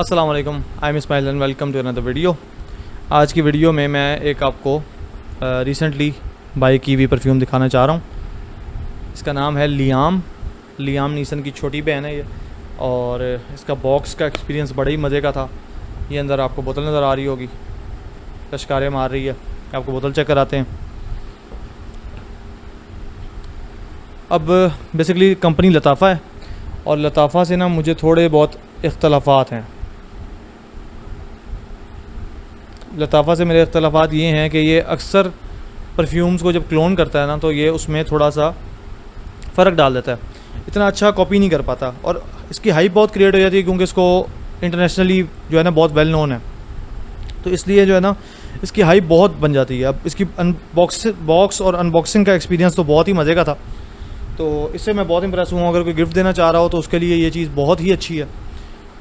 अस्सलाम वालेकुम, I am Ismail and welcome to another video. आज की वीडियो में मैं एक आपको रिसेंटली बाई की हुई परफ्यूम दिखाना चाह रहा हूँ। इसका नाम है लियाम नीसन की छोटी बहन है ये, और इसका बॉक्स का एक्सपीरियंस बड़ा ही मज़े का था। ये अंदर आपको बोतल नज़र आ रही होगी, लश्कारे मार रही है। आपको बोतल चेक कराते हैं। अब बेसिकली कंपनी लताफ़ा है, और लताफ़ा से ना मुझे थोड़े बहुत इख्तलाफात हैं। लताफ़ा से मेरे इख्तलाफात ये हैं कि ये अक्सर परफ्यूम्स को जब क्लोन करता है ना, तो ये उसमें थोड़ा सा फ़र्क डाल देता है, इतना अच्छा कॉपी नहीं कर पाता, और इसकी हाइप बहुत क्रिएट हो जाती है क्योंकि इसको इंटरनेशनली जो है ना बहुत वेल नोन है। तो इसलिए जो है ना इसकी हाइप बहुत बन जाती है। अब इसकी बॉक्स और अनबॉक्सिंग का एक्सपीरियंस तो बहुत ही मज़े का था, तो इससे मैं बहुत इंप्रेस हूँ। अगर कोई गिफ्ट देना चाह रहा हो तो उसके लिए ये चीज़ बहुत ही अच्छी है।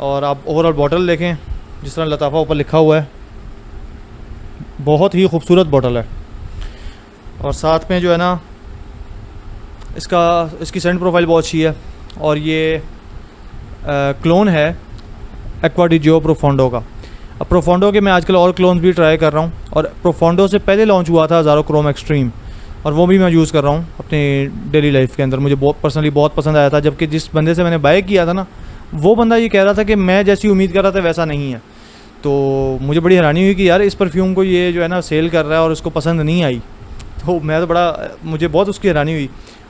और आप ओवरऑल बॉटल देखें, जिस तरह लताफ़ा ऊपर लिखा हुआ है, बहुत ही खूबसूरत बॉटल है। और साथ में जो है ना इसकी सेंट प्रोफाइल बहुत अच्छी है। और ये क्लोन है एक्वा डी जियो प्रोफोंडो का। अब प्रोफोंडो के मैं आजकल और क्लोन्स भी ट्राई कर रहा हूँ, और प्रोफोंडो से पहले लॉन्च हुआ था ज़ारो क्रोम एक्सट्रीम, और वो भी मैं यूज़ कर रहा हूँ अपनी डेली लाइफ के अंदर। मुझे पर्सनली बहुत पसंद आया था। जबकि जिस बंदे से मैंने बाय किया था ना, वो बंदा ये कह रहा था कि मैं जैसी उम्मीद कर रहा था वैसा नहीं है। तो मुझे बड़ी हैरानी हुई कि यार इस परफ्यूम को ये जो है ना सेल कर रहा है और उसको पसंद नहीं आई। तो मुझे बहुत उसकी हैरानी हुई।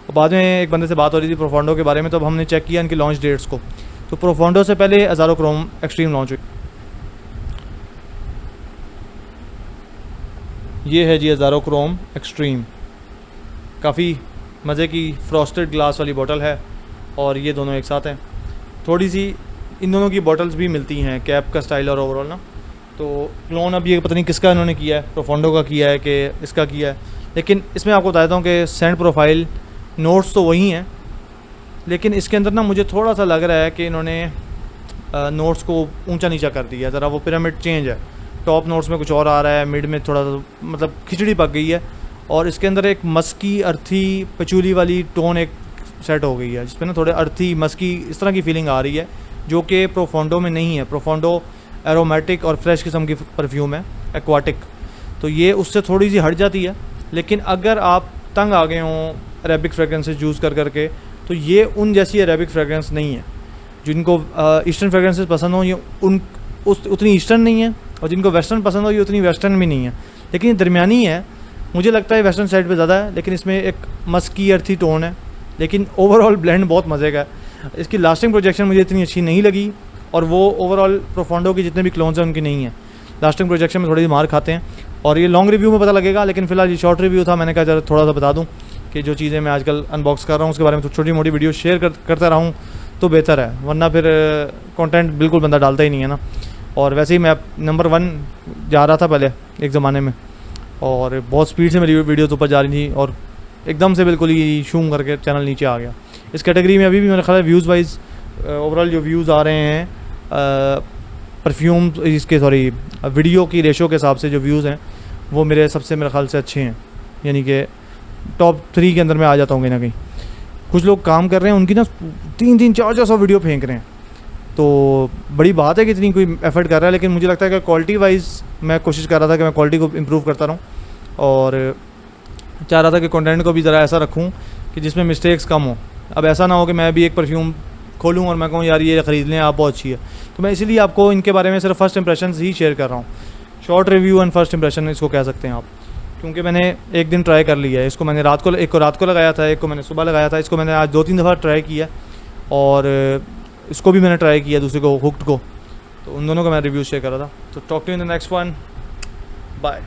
और बाद में एक बंदे से बात हो रही थी प्रोफोंडो के बारे में, तो अब हमने चेक किया इनकी लॉन्च डेट्स को। तो प्रोफोंडो से पहले ज़ारो क्रोम एक्सट्रीम लॉन्च हुई। ये है जी ज़ारो क्रोम एक्सट्रीम, काफ़ी मज़े की फ्रॉस्टेड ग्लास वाली बोतल है, और ये दोनों एक साथ हैं। थोड़ी सी इन दोनों की बॉटल्स भी मिलती हैं, कैप का स्टाइल और ओवरऑल ना। तो क्लोन अब ये पता नहीं किसका इन्होंने किया है, प्रोफोंडो का किया है कि इसका किया है। लेकिन इसमें आपको बता देता हूँ कि सेंट प्रोफाइल नोट्स तो वही हैं, लेकिन इसके अंदर ना मुझे थोड़ा सा लग रहा है कि इन्होंने नोट्स को ऊंचा नीचा कर दिया, ज़रा वो पिरामिड चेंज है। टॉप नोट्स में कुछ और आ रहा है, मिड में थोड़ा सा मतलब खिचड़ी पक गई है, और इसके अंदर एक मस्की अर्थी पचूली वाली टोन एक सेट हो गई है, जिसमें ना थोड़े अर्थी मस्की इस तरह की फीलिंग आ रही है, जो कि प्रोफोंडो में नहीं है। प्रोफोंडो एरोमेटिक और फ्रेश किस्म की परफ्यूम है, एक्वाटिक, तो ये उससे थोड़ी सी हट जाती है। लेकिन अगर आप तंग आ गए हों अरेबिक फ्रेगरेंसेस यूज़ कर करके, तो ये उन जैसी अरेबिक फ्रेगरेंस नहीं है। जिनको ईस्टर्न फ्रेगरेंसेस पसंद हो, ये उतनी ईस्टर्न नहीं है, और जिनको वेस्टर्न पसंद हो, ये उतनी वेस्टर्न भी नहीं है। लेकिन ये दरमियानी है। मुझे लगता है वेस्टर्न साइड पे ज़्यादा है, लेकिन इसमें एक मस्की अर्थी टोन है। लेकिन ओवरऑल ब्लेंड बहुत मज़े का है। इसकी लास्टिंग प्रोजेक्शन मुझे इतनी अच्छी नहीं लगी, और वो ओवरऑल प्रोफोंडो की जितने भी क्लोन्स हैं उनकी नहीं है। लास्टिंग प्रोजेक्शन में थोड़ी मार खाते हैं, और ये लॉन्ग रिव्यू में पता लगेगा। लेकिन फिलहाल ये शॉर्ट रिव्यू था, मैंने कहा जरा थोड़ा सा बता दूँ कि जो चीज़ें मैं आजकल अनबॉक्स कर रहा हूँ उसके बारे में छोटी मोटी वीडियो शेयर करता रहूँ तो बेहतर है, वरना फिर कंटेंट बिल्कुल बंदा डालता ही नहीं है ना। और वैसे ही मैं नंबर 1 जा रहा था पहले एक ज़माने में, और बहुत स्पीड से मेरी वीडियोज़ ऊपर जा रही थी, और एकदम से बिल्कुल ही शूम करके चैनल नीचे आ गया। इस कैटेगरी में अभी भी मेरा ख्याल है व्यूज़ वाइज ओवरऑल जो व्यूज़ आ रहे हैं परफ्यूम वीडियो की रेशो के हिसाब से जो व्यूज़ हैं वो मेरे ख्याल से अच्छे हैं, यानी कि टॉप 3 के अंदर मैं आ जाता हूँ कहीं ना कहीं। कुछ लोग काम कर रहे हैं, उनकी ना 3-3, 400 वीडियो फेंक रहे हैं, तो बड़ी बात है कि इतनी कोई एफर्ट कर रहा है। लेकिन मुझे लगता है कि क्वालिटी वाइज मैं कोशिश कर रहा था कि मैं क्वालिटी को इम्प्रूव करता रहूँ, और चाह रहा था कि कंटेंट को भी ज़रा ऐसा रखूँ कि जिसमें मिस्टेक्स कम हो। अब ऐसा ना हो कि मैं भी एक परफ्यूम खोलूँ और मैं कहूँ यार ये ख़रीद लें आप, बहुत अच्छी है। तो मैं इसीलिए आपको इनके बारे में सिर्फ फर्स्ट इंप्रेशन ही शेयर कर रहा हूँ। Short review and first impression इसको कह सकते हैं आप, क्योंकि मैंने एक दिन ट्राई कर लिया है इसको। मैंने एक को रात को लगाया था, एक को मैंने सुबह लगाया था। इसको मैंने आज 2-3 दफ़ा ट्राई किया, और इसको भी मैंने ट्राई किया दूसरे को, हुक्ड को। तो उन दोनों का मैं रिव्यू शेयर कर रहा था। तो talk to in the next one, bye.